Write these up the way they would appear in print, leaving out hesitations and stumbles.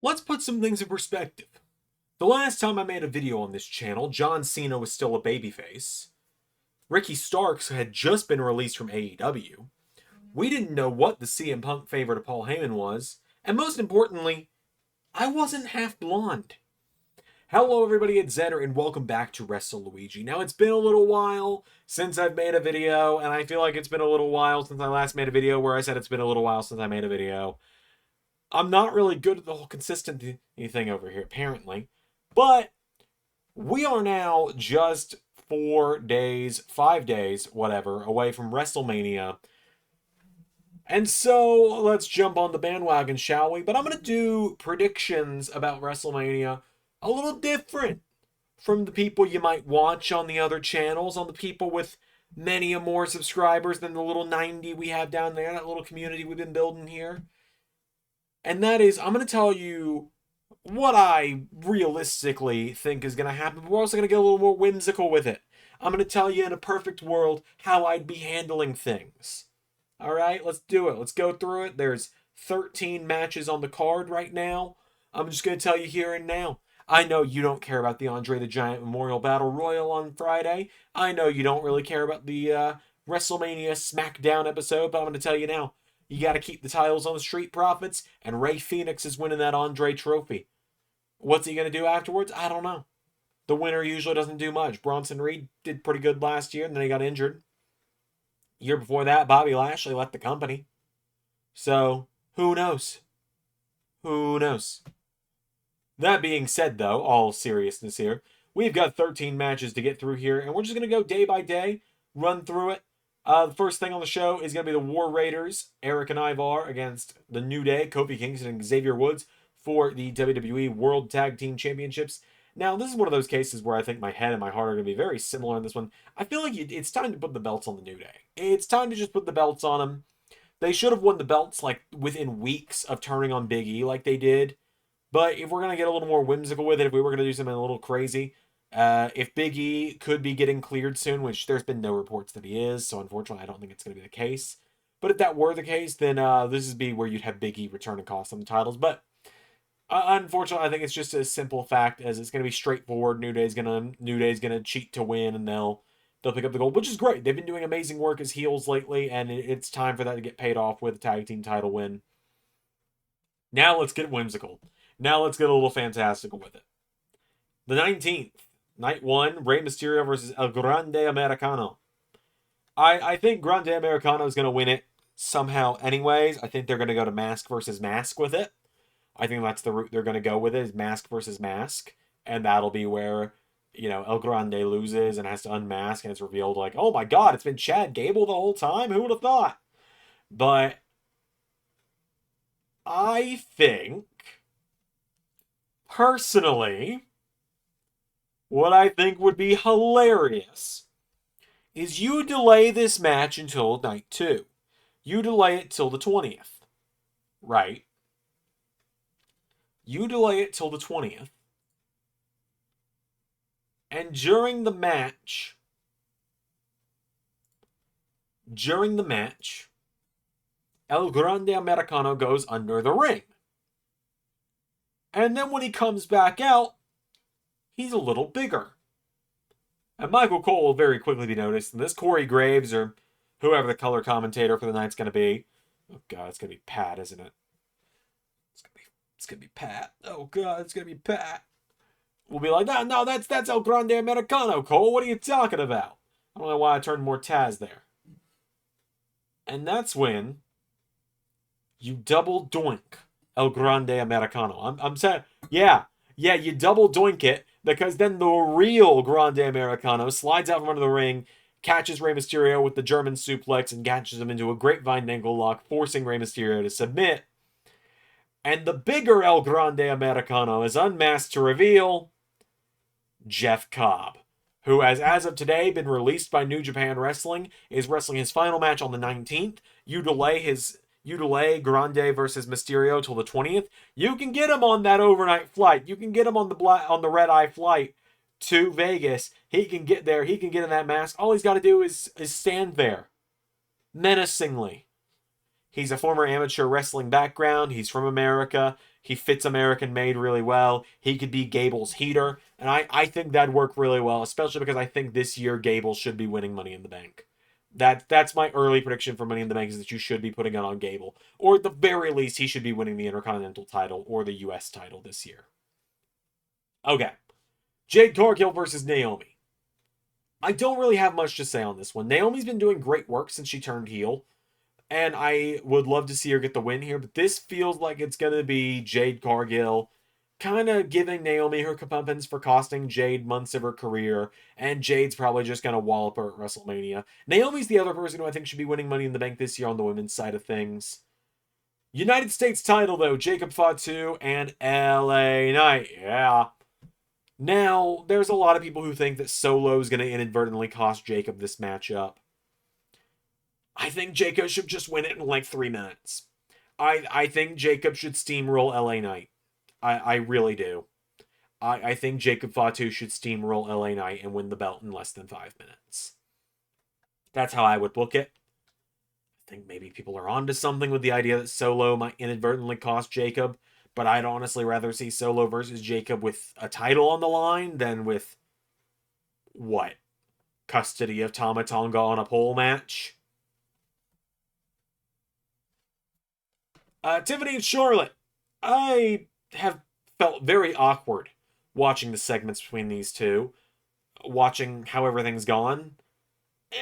Let's put some things in perspective. The last time I made a video on this channel, John Cena was still a babyface. Ricky Starks had just been released from AEW. We didn't know what the CM Punk favor to Paul Heyman was. And most importantly, I wasn't half blonde. Hello everybody, it's Zander and welcome back to Wrestle Luigi. Now it's been a little while since I've made a video, and I feel like it's been a little while since I last made a video where I said it's been a little while since I made a video. I'm not really good at the whole consistency thing over here, apparently. But we are now just 4 days, 5 days, whatever, away from WrestleMania. And so let's jump on the bandwagon, shall we? But I'm going to do predictions about WrestleMania a little different from the people you might watch on the other channels, on the people with many more subscribers than the little 90 we have down there, that little community we've been building here. And that is, I'm going to tell you what I realistically think is going to happen, but we're also going to get a little more whimsical with it. I'm going to tell you in a perfect world how I'd be handling things. Alright, let's do it. Let's go through it. There's 13 matches on the card right now. I'm just going to tell you here and now. I know you don't care about the Andre the Giant Memorial Battle Royal on Friday. I know you don't really care about the WrestleMania SmackDown episode, but I'm going to tell you now. You got to keep the titles on the Street Profits, and Ray Phoenix is winning that Andre trophy. What's he going to do afterwards? I don't know. The winner usually doesn't do much. Bronson Reed did pretty good last year, and then he got injured. Year before that, Bobby Lashley left the company. So, who knows? Who knows? That being said, though, all seriousness here, we've got 13 matches to get through here, and we're just going to go day by day, run through it. The first thing on the show is going to be the War Raiders, Eric and Ivar, against the New Day, Kofi Kingston and Xavier Woods, for the WWE World Tag Team Championships. Now, this is one of those cases where I think my head and my heart are going to be very similar in this one. I feel like it's time to put the belts on the New Day. It's time to just put the belts on them. They should have won the belts like within weeks of turning on Big E like they did. But if we're going to get a little more whimsical with it, if we were going to do something a little crazy, if Big E could be getting cleared soon, which there's been no reports that he is, so unfortunately I don't think it's going to be the case. But if that were the case, then this would be where you'd have Big E return and cost them the titles. But unfortunately, I think it's just a simple fact as it's going to be straightforward. New Day's gonna cheat to win, and they'll pick up the gold, which is great. They've been doing amazing work as heels lately, and it's time for that to get paid off with a tag team title win. Now let's get whimsical. Now let's get a little fantastical with it. The 19th, night 1, Rey Mysterio versus El Grande Americano. I think Grande Americano is going to win it somehow anyways. I think they're going to go to mask versus mask with it. I think that's the route they're going to go with it, is mask versus mask. And that'll be where, you know, El Grande loses and has to unmask, and it's revealed like, oh my god, it's been Chad Gable the whole time? Who would have thought? But I think, personally, what I think would be hilarious is you delay this match until night 2. You delay it till the 20th. Right? You delay it till the 20th. And during the match, El Grande Americano goes under the ring. And then when he comes back out, he's a little bigger. And Michael Cole will very quickly be noticed. And this Corey Graves, or whoever the color commentator for the night's going to be. Oh, God, it's going to be Pat, isn't it? It's going to be Pat. Oh, God, it's going to be Pat. We'll be like, no, that's El Grande Americano, Cole. What are you talking about? I don't know why I turned more Taz there. And that's when you double doink El Grande Americano. I'm saying, yeah, you double doink it, because then the real Grande Americano slides out from under the ring, catches Rey Mysterio with the German suplex, and catches him into a grapevine ankle lock, forcing Rey Mysterio to submit. And the bigger El Grande Americano is unmasked to reveal Jeff Cobb, who has, as of today, been released by New Japan Wrestling, is wrestling his final match on the 19th. You delay Grande versus Mysterio till the 20th. You can get him on that overnight flight. You can get him on the red-eye flight to Vegas. He can get there. He can get in that mask. All he's got to do is stand there menacingly. He's a former amateur wrestling background. He's from America. He fits American made really well. He could be Gable's heater. And I think that'd work really well, especially because I think this year Gable should be winning Money in the Bank. That's my early prediction for Money in the Bank, is that you should be putting it on Gable. Or at the very least, he should be winning the Intercontinental title or the US title this year. Okay. Jade Cargill versus Naomi. I don't really have much to say on this one. Naomi's been doing great work since she turned heel, and I would love to see her get the win here, but this feels like it's going to be Jade Cargill kind of giving Naomi her comeuppance for costing Jade months of her career, and Jade's probably just going to wallop her at WrestleMania. Naomi's the other person who I think should be winning Money in the Bank this year on the women's side of things. United States title, though, Jacob Fatu and LA Knight. Yeah. Now, there's a lot of people who think that Solo is going to inadvertently cost Jacob this matchup. I think Jacob should just win it in like 3 minutes. I think Jacob should steamroll LA Knight. I really do. I think Jacob Fatu should steamroll LA Knight and win the belt in less than 5 minutes. That's how I would book it. I think maybe people are onto something with the idea that Solo might inadvertently cost Jacob, but I'd honestly rather see Solo versus Jacob with a title on the line than with, what? Custody of Tama Tonga on a pole match? Tiffany and Charlotte. I have felt very awkward watching the segments between these two, watching how everything's gone.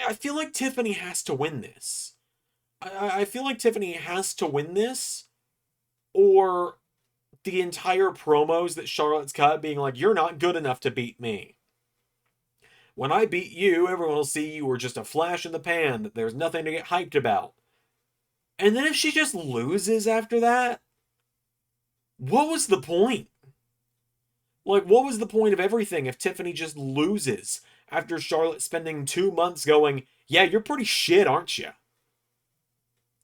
I feel like Tiffany has to win this. I feel like Tiffany has to win this, or the entire promos that Charlotte's cut being like, you're not good enough to beat me. When I beat you, everyone will see you were just a flash in the pan, that there's nothing to get hyped about. And then if she just loses after that, what was the point? Like, what was the point of everything if Tiffany just loses after Charlotte spending 2 months going, yeah, you're pretty shit, aren't you?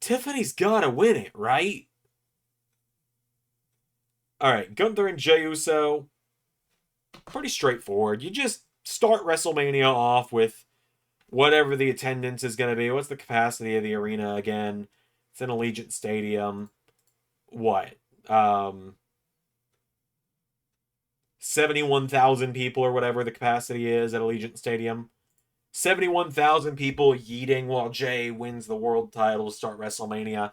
Tiffany's gotta win it, right? Alright, Gunther and Jey Uso. Pretty straightforward. You just start WrestleMania off with whatever the attendance is going to be. What's the capacity of the arena again? It's in Allegiant Stadium. What? 71,000 people or whatever the capacity is at Allegiant Stadium. 71,000 people yeeting while Jey wins the world title to start WrestleMania.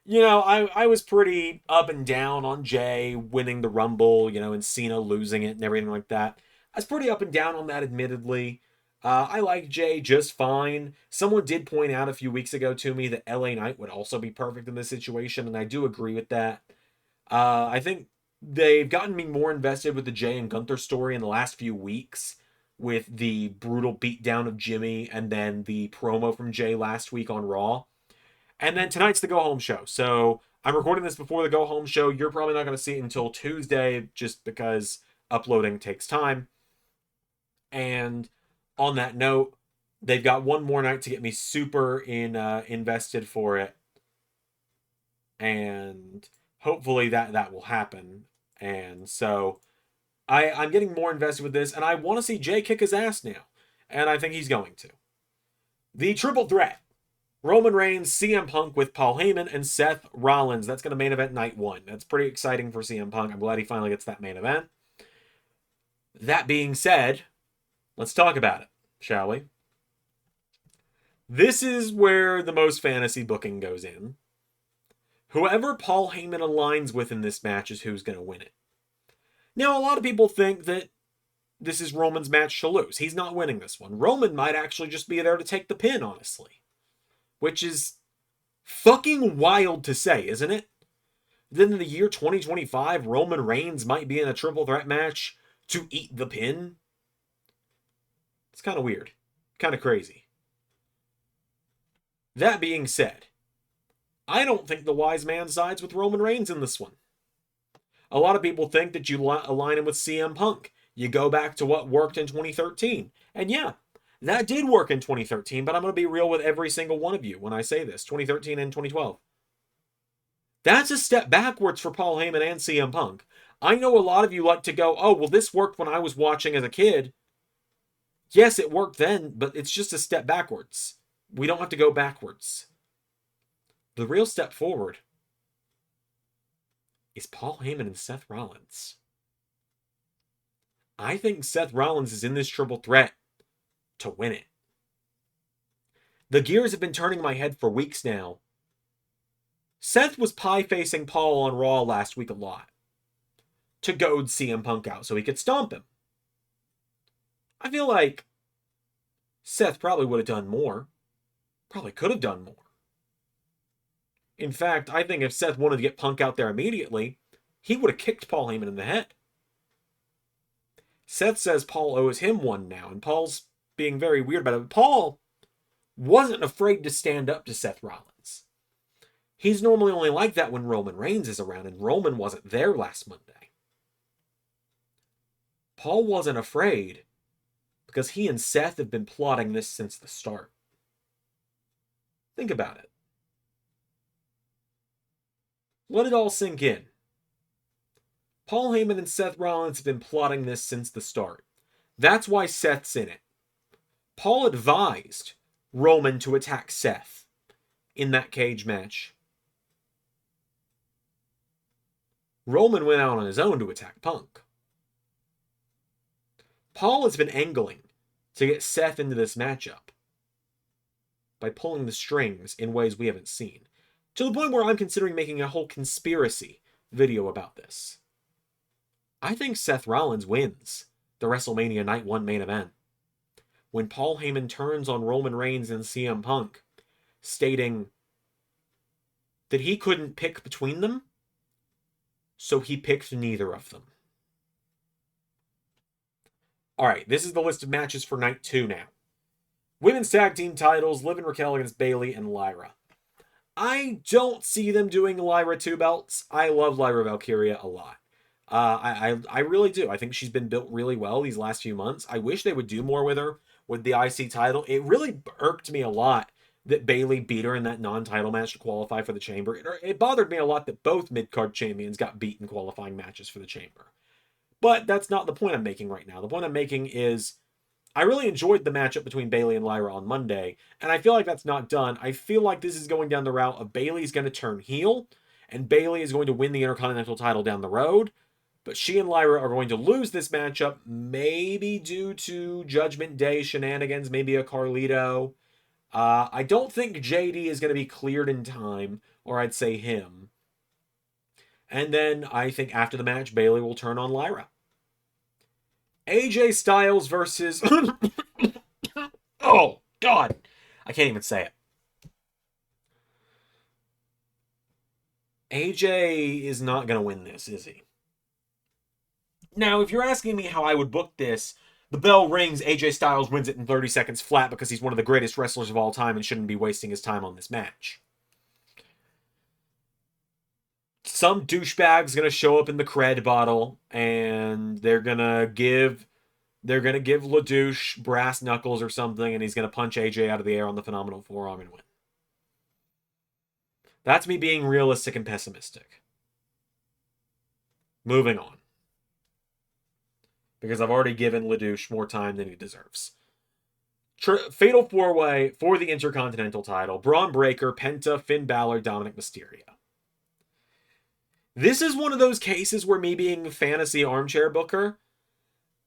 You know, I was pretty up and down on Jey winning the Rumble, you know, and Cena losing it and everything like that. I was pretty up and down on that, admittedly. I like Jey just fine. Someone did point out a few weeks ago to me that LA Knight would also be perfect in this situation, and I do agree with that. I think they've gotten me more invested with the Jey and Gunther story in the last few weeks, with the brutal beatdown of Jimmy and then the promo from Jey last week on Raw. And then tonight's the go-home show. So I'm recording this before the go-home show. You're probably not going to see it until Tuesday just because uploading takes time. And on that note, they've got one more night to get me super invested for it. And hopefully that will happen. And so I'm getting more invested with this. And I want to see Jey kick his ass now. And I think he's going to. The triple threat. Roman Reigns, CM Punk with Paul Heyman, and Seth Rollins. That's going to main event night 1. That's pretty exciting for CM Punk. I'm glad he finally gets that main event. That being said, let's talk about it, shall we? This is where the most fantasy booking goes in. Whoever Paul Heyman aligns with in this match is who's going to win it. Now, a lot of people think that this is Roman's match to lose. He's not winning this one. Roman might actually just be there to take the pin, honestly. Which is fucking wild to say, isn't it? Then in the year 2025, Roman Reigns might be in a triple threat match to eat the pin. It's kind of weird. Kind of crazy. That being said, I don't think the wise man sides with Roman Reigns in this one. A lot of people think that you align him with CM Punk. You go back to what worked in 2013. And yeah, that did work in 2013, but I'm going to be real with every single one of you when I say this. 2013 and 2012. That's a step backwards for Paul Heyman and CM Punk. I know a lot of you like to go, oh, well, this worked when I was watching as a kid. Yes, it worked then, but it's just a step backwards. We don't have to go backwards. The real step forward is Paul Heyman and Seth Rollins. I think Seth Rollins is in this triple threat to win it. The gears have been turning in my head for weeks now. Seth was pie-facing Paul on Raw last week a lot to goad CM Punk out so he could stomp him. I feel like Seth probably would have done more. Probably could have done more. In fact, I think if Seth wanted to get Punk out there immediately, he would have kicked Paul Heyman in the head. Seth says Paul owes him one now, and Paul's being very weird about it. But Paul wasn't afraid to stand up to Seth Rollins. He's normally only like that when Roman Reigns is around, and Roman wasn't there last Monday. Paul wasn't afraid because he and Seth have been plotting this since the start. Think about it. Let it all sink in. Paul Heyman and Seth Rollins have been plotting this since the start. That's why Seth's in it. Paul advised Roman to attack Seth in that cage match. Roman went out on his own to attack Punk. Paul has been angling to get Seth into this matchup by pulling the strings in ways we haven't seen. To the point where I'm considering making a whole conspiracy video about this. I think Seth Rollins wins the WrestleMania Night 1 main event when Paul Heyman turns on Roman Reigns and CM Punk, stating that he couldn't pick between them, so he picked neither of them. Alright, this is the list of matches for Night 2 now. Women's Tag Team titles, Liv and Raquel against Bayley and Lyra. I don't see them doing Lyra 2 belts. I love Lyra Valkyria a lot. I really do. I think she's been built really well these last few months. I wish they would do more with her with the IC title. It really irked me a lot that Bayley beat her in that non-title match to qualify for the Chamber. It bothered me a lot that both mid-card champions got beat in qualifying matches for the Chamber. But that's not the point I'm making right now. The point I'm making is I really enjoyed the matchup between Bayley and Lyra on Monday, and I feel like that's not done. I feel like this is going down the route of Bayley's going to turn heel, and Bayley is going to win the Intercontinental title down the road, but she and Lyra are going to lose this matchup, maybe due to Judgment Day shenanigans, maybe a Carlito. I don't think JD is going to be cleared in time, or I'd say him. And then I think after the match, Bayley will turn on Lyra. AJ Styles versus... oh, God. I can't even say it. AJ is not going to win this, is he? Now, if you're asking me how I would book this, the bell rings, AJ Styles wins it in 30 seconds flat because he's one of the greatest wrestlers of all time and shouldn't be wasting his time on this match. Some douchebag's going to show up in the cred bottle, and they're going to give LaDouche brass knuckles or something, and he's going to punch AJ out of the air on the phenomenal forearm and win. That's me being realistic and pessimistic. Moving on. Because I've already given LaDouche more time than he deserves. Fatal 4-way for the Intercontinental title. Braun Breaker, Penta, Finn Balor, Dominic Mysterio. This is one of those cases where me being a fantasy armchair booker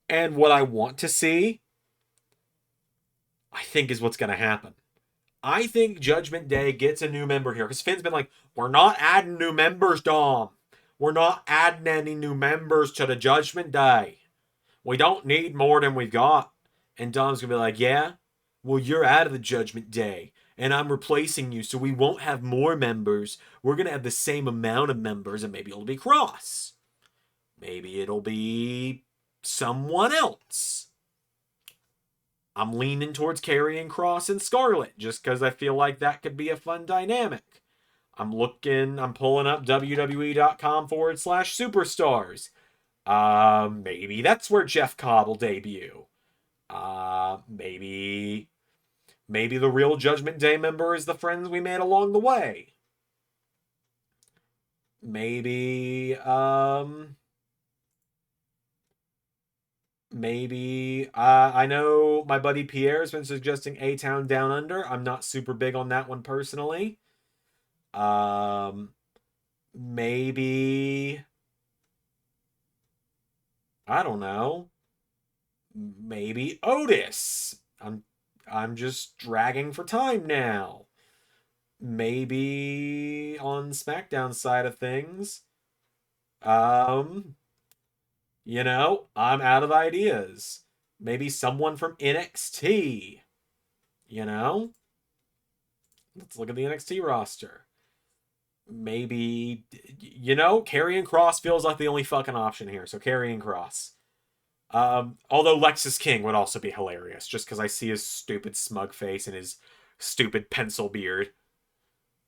and what I want to see, I think is what's going to happen. I think Judgment Day gets a new member here. Because Finn's been like, we're not adding new members, Dom. We're not adding any new members to the Judgment Day. We don't need more than we've got. And Dom's going to be like, yeah? Well, you're out of the Judgment Day. And I'm replacing you, so we won't have more members. We're going to have the same amount of members, and maybe it'll be Cross. Maybe it'll be someone else. I'm leaning towards carrying Cross and Scarlett, just because I feel like that could be a fun dynamic. I'm pulling up WWE.com/superstars. Maybe that's where Jeff Cobb will debut. Maybe the real Judgment Day member is the friends we made along the way. Maybe I know my buddy Pierre's been suggesting A-Town Down Under. I'm not super big on that one personally. Maybe, I don't know. Maybe Otis. I'm just dragging for time now. Maybe on SmackDown side of things, um, I'm out of ideas. Maybe someone from NXT, you know? Let's look at the NXT roster. Maybe, Karrion Kross feels like the only fucking option here. So Karrion Kross. Although Lexus King would also be hilarious, just because I see his stupid smug face and his stupid pencil beard.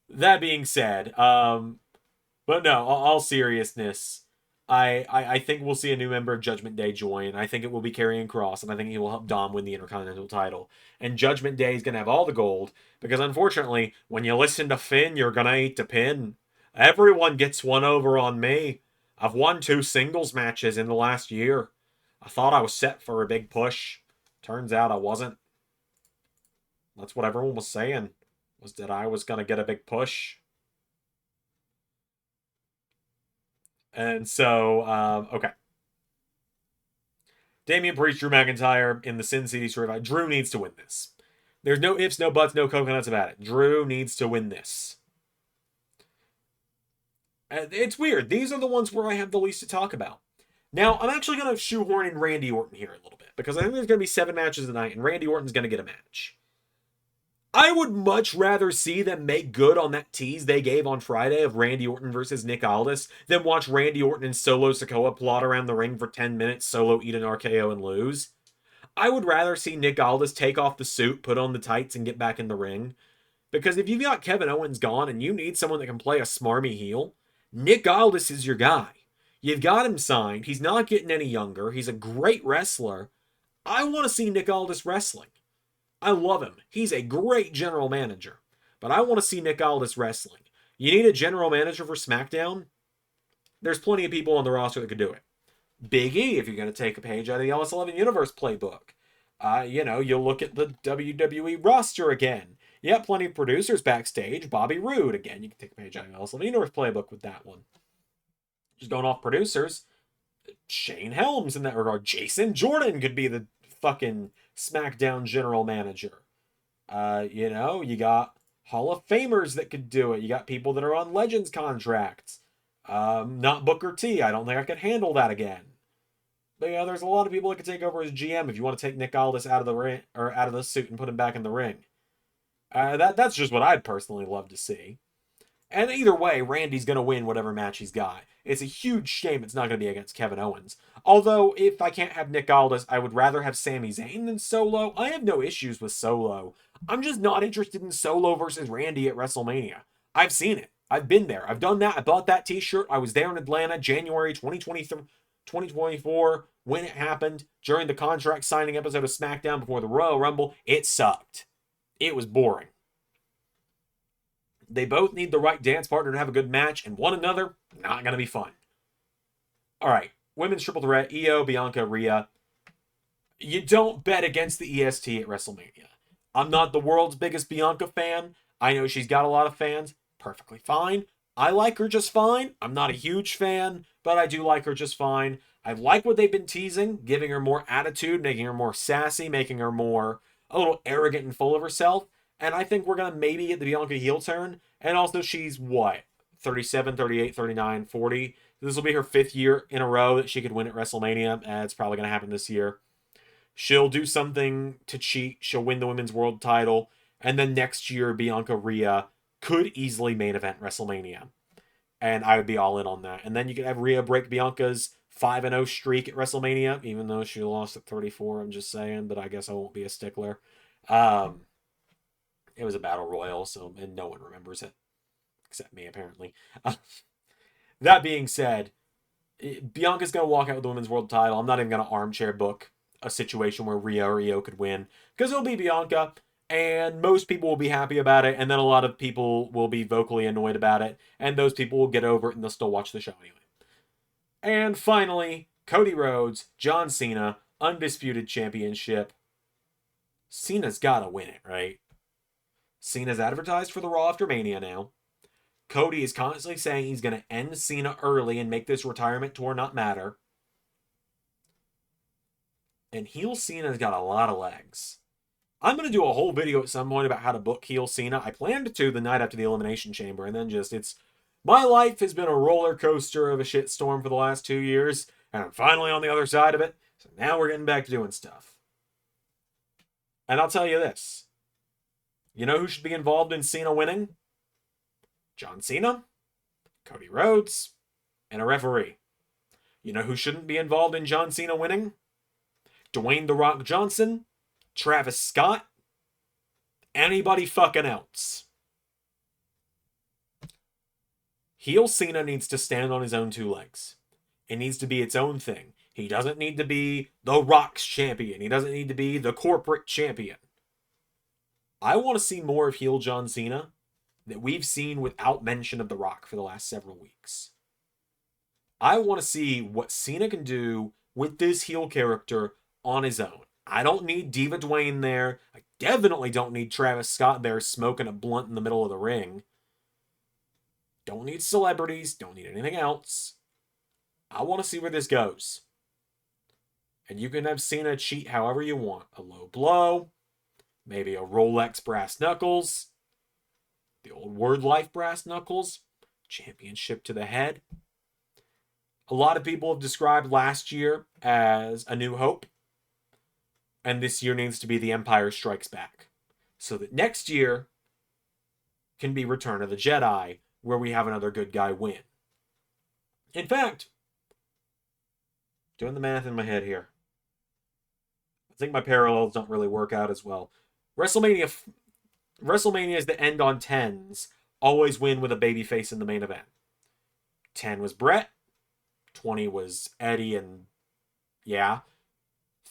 That being said, but no, all seriousness, I think we'll see a new member of Judgment Day join. I think it will be Karrion Kross, and I think he will help Dom win the Intercontinental title. And Judgment Day is going to have all the gold, because unfortunately, when you listen to Finn, you're going to eat the pin. Everyone gets one over on me. I've won 2 singles matches in the last year. I thought I was set for a big push. Turns out I wasn't. That's what everyone was saying, was that I was going to get a big push. And so, okay. Damian Priest, Drew McIntyre in the Sin City Survivor. Drew needs to win this. There's no ifs, no buts, no coconuts about it. Drew needs to win this. It's weird. These are the ones where I have the least to talk about. Now, I'm actually going to shoehorn in Randy Orton here a little bit, because I think there's going to be 7 matches tonight, and Randy Orton's going to get a match. I would much rather see them make good on that tease they gave on Friday of Randy Orton versus Nick Aldis than watch Randy Orton and Solo Sikoa plot around the ring for 10 minutes, Solo eat an RKO and lose. I would rather see Nick Aldis take off the suit, put on the tights, and get back in the ring. Because if you've got Kevin Owens gone and you need someone that can play a smarmy heel, Nick Aldis is your guy. You've got him signed. He's not getting any younger. He's a great wrestler. I want to see Nick Aldis wrestling. I love him. He's a great general manager. But I want to see Nick Aldis wrestling. You need a general manager for SmackDown? There's plenty of people on the roster that could do it. Big E, if you're going to take a page out of the LS11 Universe playbook. You'll look at the WWE roster again. You have plenty of producers backstage. Bobby Roode, again, you can take a page out of the LS11 Universe playbook with that one. Just going off producers, Shane Helms in that regard. Jason Jordan could be the fucking SmackDown general manager. You got Hall of Famers that could do it. You got people that are on Legends contracts. Not Booker T. I don't think I could handle that again. But there's a lot of people that could take over as GM if you want to take Nick Aldis out of the ring or out of the suit and put him back in the ring. That's just what I'd personally love to see. And either way, Randy's going to win whatever match he's got. It's a huge shame it's not going to be against Kevin Owens. Although, if I can't have Nick Aldis, I would rather have Sami Zayn than Solo. I have no issues with Solo. I'm just not interested in Solo versus Randy at WrestleMania. I've seen it. I've been there. I've done that. I bought that t-shirt. I was there in Atlanta, January 2024, when it happened, during the contract signing episode of SmackDown before the Royal Rumble. It sucked. It was boring. They both need the right dance partner to have a good match, and one another, not going to be fun. All right, women's triple threat, Io, Bianca, Rhea. You don't bet against the EST at WrestleMania. I'm not the world's biggest Bianca fan. I know she's got a lot of fans. Perfectly fine. I like her just fine. I'm not a huge fan, but I do like her just fine. I like what they've been teasing, giving her more attitude, making her more sassy, making her more a little arrogant and full of herself. And I think we're going to maybe get the Bianca heel turn. And also, she's what? 37, 38, 39, 40. This will be her 5th year in a row that she could win at WrestleMania. It's probably going to happen this year. She'll do something to cheat. She'll win the women's world title. And then next year, Bianca Rhea could easily main event WrestleMania. And I would be all in on that. And then you could have Rhea break Bianca's 5-0 streak at WrestleMania, even though she lost at 34. I'm just saying, but I guess I won't be a stickler. It was a battle royal, and no one remembers it. Except me, apparently. That being said, Bianca's going to walk out with the women's world title. I'm not even going to armchair book a situation where Rhea or Io could win, because it'll be Bianca, and most people will be happy about it, and then a lot of people will be vocally annoyed about it, and those people will get over it, and they'll still watch the show anyway. And finally, Cody Rhodes, John Cena, Undisputed Championship. Cena's got to win it, right? Cena's advertised for the Raw after Mania now. Cody is constantly saying he's going to end Cena early and make this retirement tour not matter. And heel Cena's got a lot of legs. I'm going to do a whole video at some point about how to book heel Cena. I planned to the night after the Elimination Chamber, and then my life has been a roller coaster of a shitstorm for the last 2 years, and I'm finally on the other side of it, so now we're getting back to doing stuff. And I'll tell you this. You know who should be involved in Cena winning? John Cena, Cody Rhodes, and a referee. You know who shouldn't be involved in John Cena winning? Dwayne "The Rock" Johnson, Travis Scott, anybody fucking else. Heel Cena needs to stand on his own 2 legs. It needs to be its own thing. He doesn't need to be The Rock's champion. He doesn't need to be the corporate champion. I want to see more of heel John Cena that we've seen without mention of The Rock for the last several weeks. I want to see what Cena can do with this heel character on his own. I don't need Diva Dwayne there. I definitely don't need Travis Scott there smoking a blunt in the middle of the ring. Don't need celebrities. Don't need anything else. I want to see where this goes. And you can have Cena cheat however you want. A low blow. Maybe a Rolex brass knuckles. The old Word Life brass knuckles. Championship to the head. A lot of people have described last year as A New Hope. And this year needs to be The Empire Strikes Back. So that next year can be Return of the Jedi, where we have another good guy win. In fact, doing the math in my head here, I think my parallels don't really work out as well. WrestleManias that end on 10s always win with a babyface in the main event. 10 was Brett. 20 was Eddie and,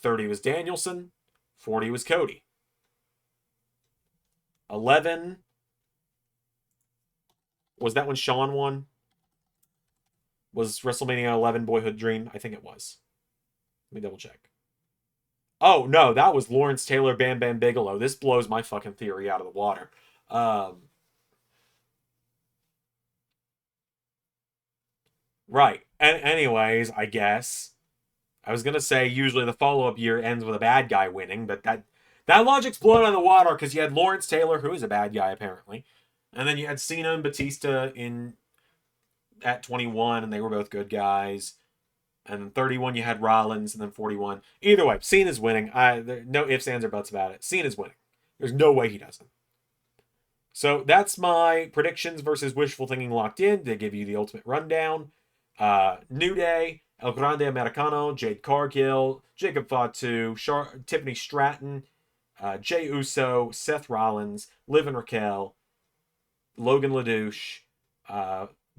30 was Danielson. 40 was Cody. 11, was that when Shawn won? Was WrestleMania 11 Boyhood Dream? I think it was. Let me double check. Oh, no, that was Lawrence Taylor, Bam Bam Bigelow. This blows my fucking theory out of the water. Right. And anyways, I guess I was going to say usually the follow-up year ends with a bad guy winning, but that logic's blown out of the water because you had Lawrence Taylor, who is a bad guy apparently, and then you had Cena and Batista at 21, and they were both good guys. And then 31, you had Rollins, and then 41. Either way, Cena's winning. No ifs, ands, or buts about it. Cena's winning. There's no way he doesn't. So that's my predictions versus wishful thinking locked in to give you the ultimate rundown. New Day, El Grande Americano, Jade Cargill, Jacob Fatu, Tiffany Stratton, Jey Uso, Seth Rollins, Liv and Raquel, Logan LaDouche,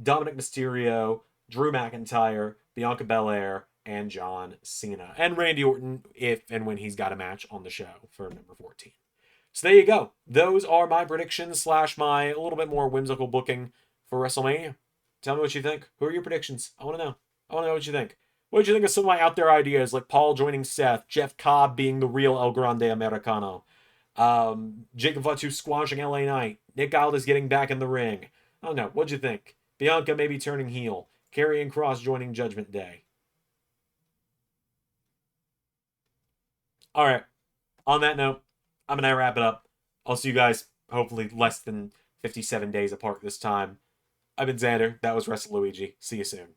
Dominic Mysterio, Drew McIntyre, Bianca Belair, and John Cena. And Randy Orton, if and when he's got a match on the show for number 14. So there you go. Those are my predictions / my a little bit more whimsical booking for WrestleMania. Tell me what you think. Who are your predictions? I want to know. I want to know what you think. What did you think of some of my out there ideas, like Paul joining Seth, Jeff Cobb being the real El Grande Americano, Jacob Fatu squashing LA Knight, Nick Aldis getting back in the ring? I don't know. What'd you think? Bianca maybe turning heel. Karrion Kross joining Judgment Day. All right. On that note, I'm going to wrap it up. I'll see you guys hopefully less than 57 days apart this time. I've been Xander. That was WrestleLuigi. See you soon.